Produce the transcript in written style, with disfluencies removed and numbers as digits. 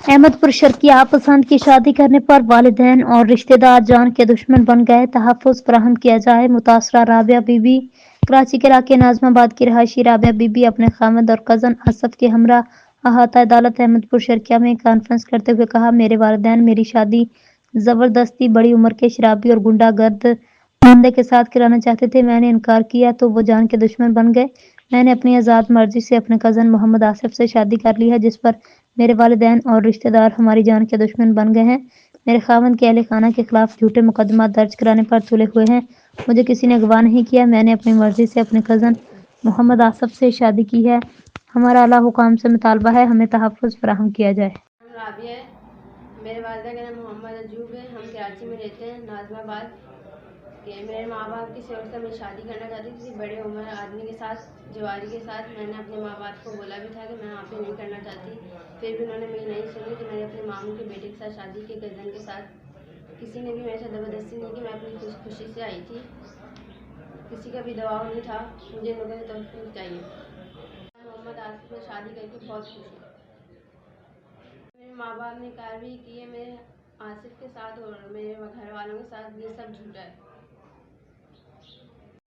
احمدپور شرقیہ پسند کی شادی کرنے پر والدین اور رشتہ دار جان کے دشمن بن گئے، تحفظ فراہم کیا جائے۔ متاثرہ رابعہ بی بی کراچی کے علاقے ناظم آباد کی رہائشی رابعہ بی بی اپنے خاوند اور کزن اسد کے ہمراہ احاطہ عدالت احمدپور شرقیہ میں کانفرنس کرتے ہوئے کہا، میرے والدین میری شادی زبردستی بڑی عمر کے شرابی اور غنڈہ گرد بندے کے ساتھ کرانا چاہتے تھے۔ میں نے انکار کیا تو وہ جان کے دشمن بن گئے۔ میں نے اپنی آزاد مرضی سے اپنے کزن محمد آصف سے شادی کر لی ہے، جس پر میرے والدین اور رشتہ دار ہماری جان کے دشمن بن گئے ہیں۔ میرے خاوند کے اہل خانہ کے خلاف جھوٹے مقدمات درج کرانے پر تلے ہوئے ہیں۔ مجھے کسی نے اغوا نہیں کیا۔ میں نے اپنی مرضی سے اپنے کزن محمد آصف سے شادی کی ہے۔ ہمارا اعلیٰ حکام سے مطالبہ ہے ہمیں تحفظ فراہم کیا جائے۔ رابعہ ہے، میرے والدہ کا نام محمد عجوب ہے، ہم کراچی میں رہتے ہیں ناظم آباد کے۔ میرے ماں باپ کسی اور سے میں شادی کرنا چاہتی تھی، بڑے عمر آدمی کے ساتھ، جواری کے ساتھ۔ میں نے اپنے ماں باپ کو بولا بھی تھا کہ میں آپ سے نہیں کرنا چاہتی، پھر بھی انہوں نے میری نہیں سنی تو میں نے اپنے ماموں کے بیٹے کے ساتھ شادی کی، کزن کے ساتھ۔ کسی نے بھی میرے ساتھ زبردستی نہیں کی، میں اپنی خوشی سے آئی تھی، کسی کا بھی دباؤ نہیں تھا۔ مجھے ان لوگوں سے تحفظ چاہیے۔ میں محمد آصف سے شادی کر کے بہت خوش ہوں۔ میرے ماں باپ نے کارروائی کی ہے میرے آصف کے ساتھ اور میرے گھر والوں کے ساتھ، یہ سب جھوٹا ہے۔